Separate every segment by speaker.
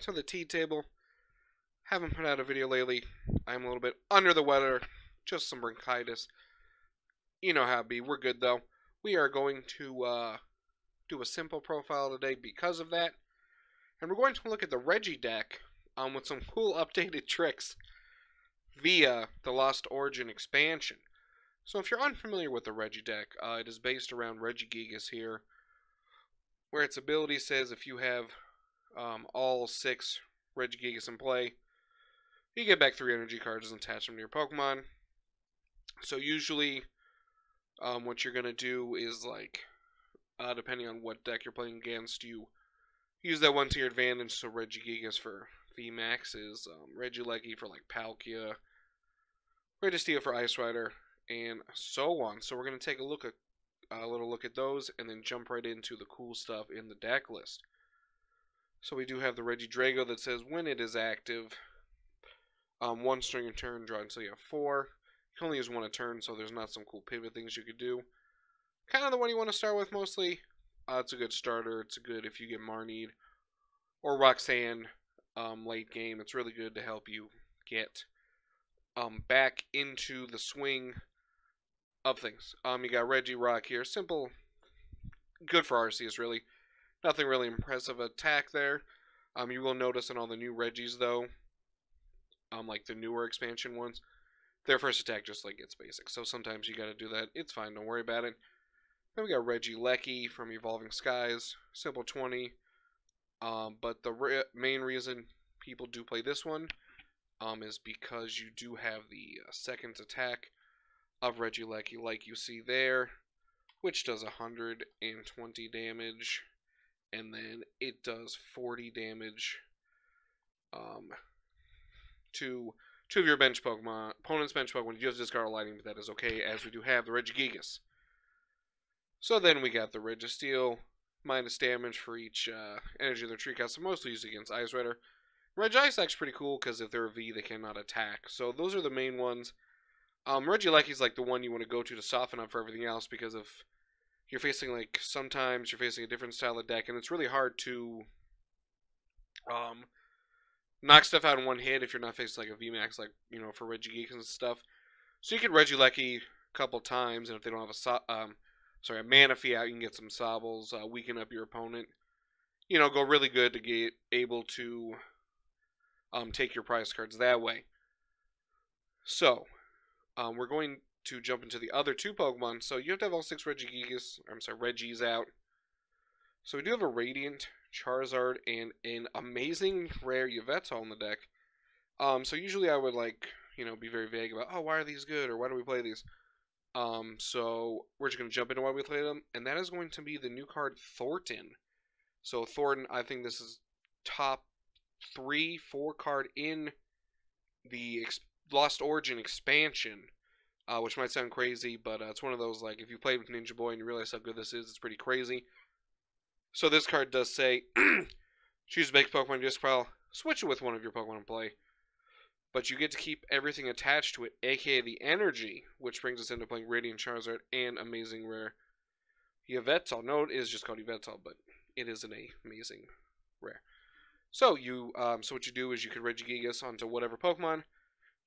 Speaker 1: to the tea table. Haven't put out a video lately. I'm a little bit under the weather. Just some bronchitis. You know how it be. We're good though. We are going to do a simple profile today because of that. And we're going to look at the Regi deck with some cool updated tricks via the Lost Origin expansion. So if you're unfamiliar with the Regi deck, it is based around Regigigas here, where its ability says if you have all 6 Regigigas in play, you get back 3 energy cards and attach them to your Pokemon. So usually what you're going to do is, like, depending on what deck you're playing against, you use that one to your advantage. So Regigigas for VMAXs, Regieleki for like Palkia, Registea for Ice Rider, and so on. So we're going to take a little look at those and then jump right into the cool stuff in the deck list. So we do have the Regidrago that says when it is active, 1 string a turn, draw until you have 4. You can only use 1 a turn, so there's not some cool pivot things you could do. Kind of the one you want to start with mostly. It's a good starter. It's a good if you get Marnied or Roxanne late game. It's really good to help you get back into the swing of things. You got Regirock here. Simple. Good for Arceus, really. Nothing really impressive attack there. You will notice in all the new Regis, though, like the newer expansion ones, their first attack just like gets basic. So sometimes you gotta do that. It's fine, don't worry about it. Then we got Regieleki from Evolving Skies, simple 20. But the main reason people do play this one is because you do have the second attack of Regieleki, like you see there, which does 120 damage, and then it does 40 damage to 2 of your bench Pokemon, opponent's bench Pokemon. You just discard a lightning, but that is okay, as we do have the Regigigas. So then we got the Registea, minus damage for each energy of their tree cast, so mostly used against Ice Rider. Regice actually pretty cool, because if they're a V, they cannot attack. So those are the main ones. Regieleki is like the one you want to go to soften up for everything else, because if you're facing, like, sometimes you're facing a different style of deck, and it's really hard to knock stuff out in one hit if you're not facing, like, a VMAX, like, you know, for Regigigas and stuff. So you can Regieleki a couple times, and if they don't have a Manaphy out, you can get some Sobbles, weaken up your opponent. You know, go really good to get able to take your prize cards that way. So, we're going to jump into the other 2 Pokemon. So you have to have all 6 Regis out. So we do have a Radiant, Charizard, and an amazing rare Yveltal in the deck. So usually I would, like, you know, be very vague about, oh, why are these good, or why do we play these? So we're just going to jump into why we play them, and that is going to be the new card Thorton. So Thorton, I think this is top 3, 4 card in the Lost Origin expansion, which might sound crazy, but it's one of those, like, if you played with Ninja Boy and you realize how good this is, it's pretty crazy. So this card does say, choose a base Pokemon you discard, switch it with one of your Pokemon in play. But you get to keep everything attached to it, aka the energy, which brings us into playing Radiant Charizard and amazing rare Yveltal. No, it is just called Yveltal, but it is an amazing rare. So so what you do is you can Regigigas onto whatever Pokemon.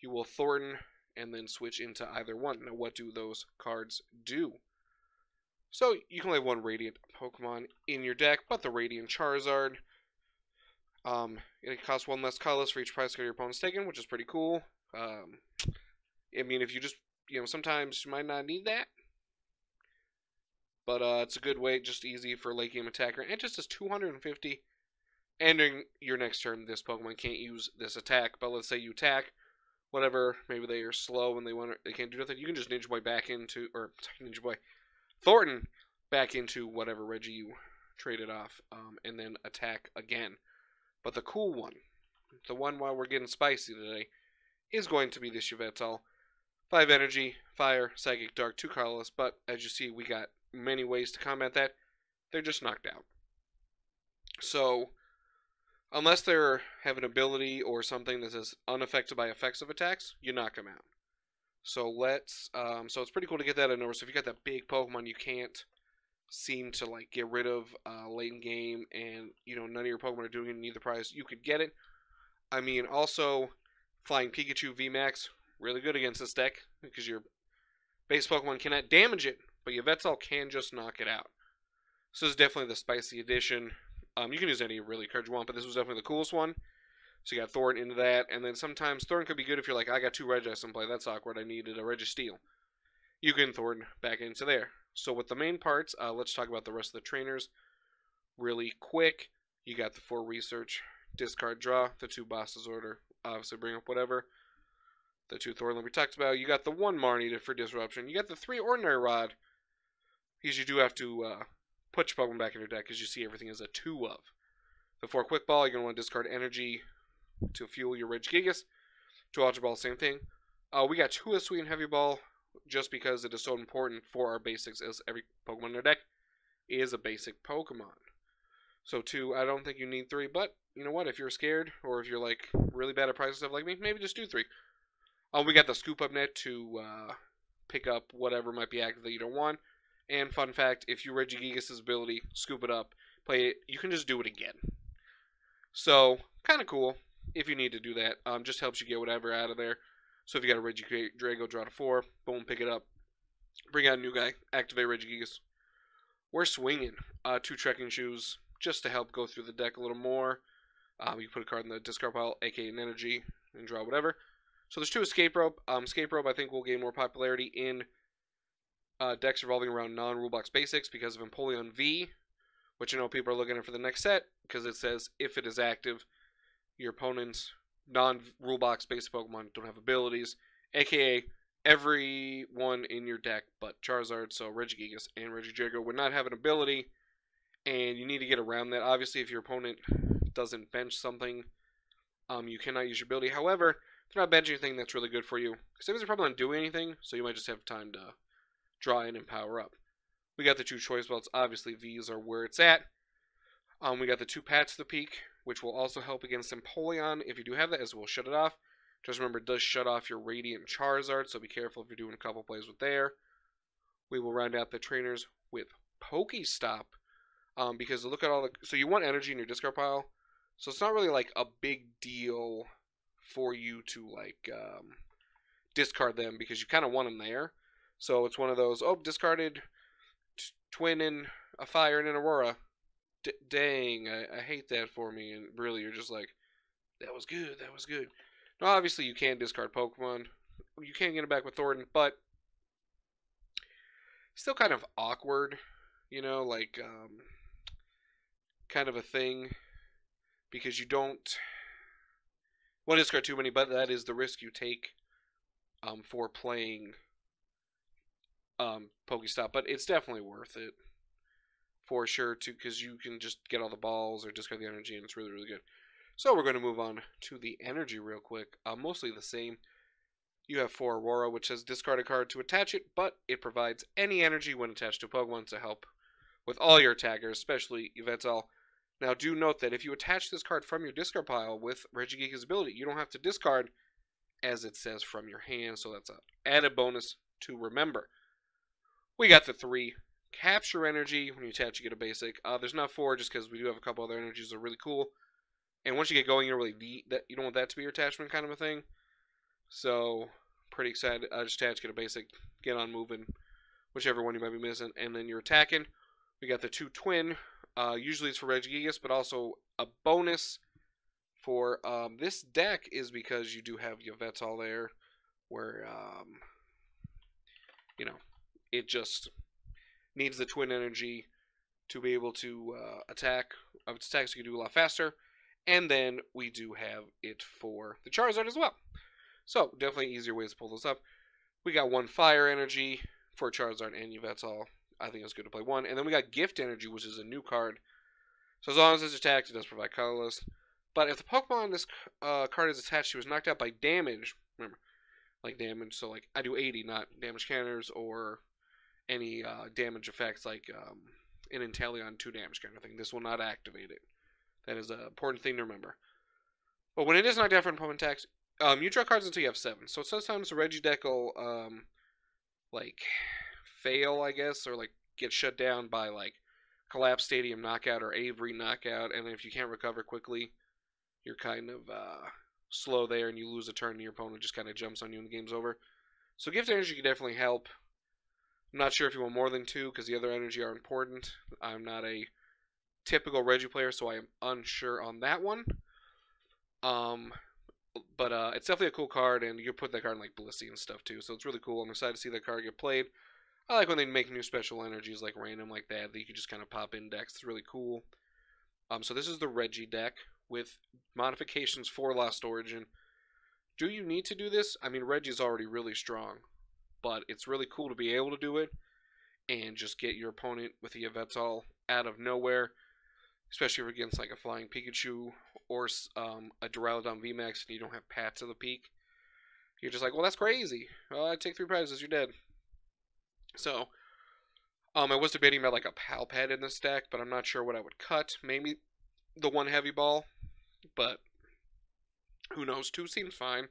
Speaker 1: You will Thornton and then switch into either one. Now, what do those cards do? So you can only have 1 Radiant Pokemon in your deck, but the Radiant Charizard. It costs 1 less colorless for each prize card your opponent's taken, which is pretty cool. I mean, if you just, you know, sometimes you might not need that. But it's a good way, just easy for late game attacker. And it just does 250. And during your next turn, this Pokemon can't use this attack. But let's say you attack, whatever, maybe they are slow and they can't do nothing. You can just Ninja Boy back into, or Ninja Boy, Thornton back into whatever Regi you traded off, and then attack again. But the cool one, the one while we're getting spicy today, is going to be this Yveltal. 5 energy, fire, psychic, dark, 2 colorless, but as you see, we got many ways to combat that. They're just knocked out. So, unless they have an ability or something that is unaffected by effects of attacks, you knock them out. So so it's pretty cool to get that in order. So if you got that big Pokemon you can't seem to like get rid of late in game, and none of your Pokemon are doing it in either prize, you could get it. I mean, also Flying Pikachu VMAX really good against this deck because your base Pokemon cannot damage it, but your Yveltal can just knock it out. So this is definitely the spicy addition. You can use any really card you want, but this was definitely the coolest one. So you got Thorton into that, and then sometimes Thorton could be good if you're like, I got 2 Regis in play, that's awkward, I needed a Registeel. You can Thorton back into there. So with the main parts, let's talk about the rest of the trainers really quick. You got the 4 research, discard, draw, the 2 bosses order, obviously bring up whatever. The 2 Thorton we talked about. You got the 1 Marnie for disruption. You got the 3 ordinary rod, because you do have to put your Pokemon back in your deck, because you see everything is a 2 of. The 4 quick ball, you're going to want to discard energy to fuel your Regigigas. 2 Ultra Ball, same thing. We got 2 of Sweet and Heavy Ball, just because it is so important for our basics, as every Pokemon in our deck is a basic Pokemon. So 2, I don't think you need 3, but you know what, if you're scared, or if you're like really bad at price stuff like me, maybe just do 3. We got the Scoop Up Net to pick up whatever might be active that you don't want. And fun fact, if you Regigigas' ability, scoop it up, play it, you can just do it again. So, kind of cool if you need to do that. Just helps you get whatever out of there. So if you got a Regidrago, draw to 4, boom, pick it up. Bring out a new guy, activate Regigigas. We're swinging 2 trekking shoes just to help go through the deck a little more. You put a card in the discard pile, aka an energy, and draw whatever. So there's 2 Escape Rope. Escape Rope I think will gain more popularity in decks revolving around non-rule box basics because of Empoleon V, which I know people are looking at for the next set, because it says if it is active, your opponent's non-rule box basic Pokemon don't have abilities, aka everyone in your deck but Charizard, so Regigigas and Regigigas would not have an ability, and you need to get around that. Obviously, if your opponent doesn't bench something, you cannot use your ability. However, if they're not benching anything, that's really good for you, because they're probably not doing anything, so you might just have time to draw in and power up. We got the 2 choice belts. Obviously, V's are where it's at. We got the 2 Pats to the Peak, which will also help against Empoleon if you do have that, as we'll shut it off. Just remember, it does shut off your Radiant Charizard, so be careful if you're doing a couple plays with there. We will round out the trainers with Pokestop, because look at all the... So you want energy in your discard pile, so it's not really like a big deal for you to like discard them, because you kind of want them there. So it's one of those, oh, discarded Twin and a Fire and an Aurora. Dang, I hate that for me. And really, you're just like, that was good, that was good. Now, obviously, you can discard Pokemon. You can get it back with Thornton, but still kind of awkward, like, kind of a thing, because you don't want to discard too many, but that is the risk you take for playing Pokestop, but it's definitely worth it for sure too, because you can just get all the balls or discard the energy, and it's really, really good. So we're going to move on to the energy real quick. Mostly the same. You have 4 Aurora, which says discard a card to attach it, but it provides any energy when attached to a Pokemon to help with all your attackers, especially Yveltal. Now do note that if you attach this card from your discard pile with Regigigas' ability, you don't have to discard, as it says, from your hand, so that's an added bonus to remember. We got the 3 Capture Energy. When you attach, you get a basic. There's not 4, just because we do have a couple other energies that are really cool. And once you get going, you don't want that to be your attachment kind of a thing. So, pretty excited. Just attach, get a basic, get on moving, whichever one you might be missing. And then you're attacking. We got the 2 Twin. Usually it's for Regigigas, but also a bonus for this deck is because you do have Yveltal there, where, it just needs the Twin energy to be able to attack. Its attacks you can do a lot faster. And then we do have it for the Charizard as well. So, definitely easier ways to pull those up. We got 1 Fire Energy for Charizard and Yveltal. I think it's good to play 1. And then we got Gift Energy, which is a new card. So as long as it's attacked, it does provide colorless. But if the Pokemon this card is attached to is knocked out by damage, remember, like damage, so like I do 80, not damage counters or any damage effects like an Inteleon 2 damage kind of thing. This will not activate it. That is an important thing to remember. But when it is knocked out for an opponent attacks, you draw cards until you have 7. So sometimes the Regi deck will like fail, I guess, or like get shut down by like Collapse Stadium knockout or Avery knockout, and if you can't recover quickly, you're kind of slow there, and you lose a turn, and your opponent just kind of jumps on you, and the game's over. So Gift Energy can definitely help. I'm not sure if you want more than 2, because the other energy are important. I'm not a typical Regi player, so I am unsure on that one. But it's definitely a cool card, and you can put that card in like Blissey and stuff too, so it's really cool. I'm excited to see that card get played. I like when they make new special energies like random like that you can just kind of pop in decks. It's really cool. So this is the Regi deck with modifications for Lost Origin. Do you need to do this? I mean, Regi's already really strong, but it's really cool to be able to do it and just get your opponent with the Yveltal out of nowhere, especially against like a Flying Pikachu or a Duraludon VMAX and you don't have Pats of the Peak. You're just like, well, that's crazy. I take 3 prizes, you're dead. So, I was debating about like a Palpad in this deck, but I'm not sure what I would cut. Maybe the 1 heavy ball, but who knows? 2 seems fine.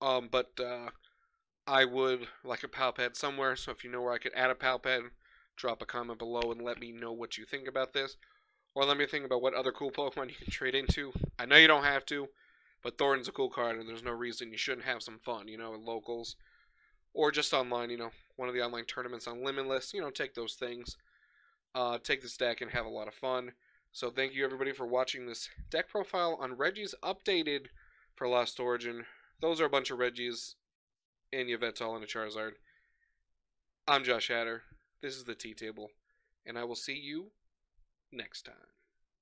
Speaker 1: But I would like a Palpad somewhere, so if you know where I could add a Palpad, drop a comment below and let me know what you think about this. Or let me think about what other cool Pokemon you can trade into. I know you don't have to, but Thornton's a cool card, and there's no reason you shouldn't have some fun, in locals. Or just online, one of the online tournaments on Limitless, take those things. Take this deck and have a lot of fun. So thank you everybody for watching this deck profile on Regi's updated for Lost Origin. Those are a bunch of Regis and Yveltal and a Charizard. I'm Josh Hatter. This is the Tea Table, and I will see you next time.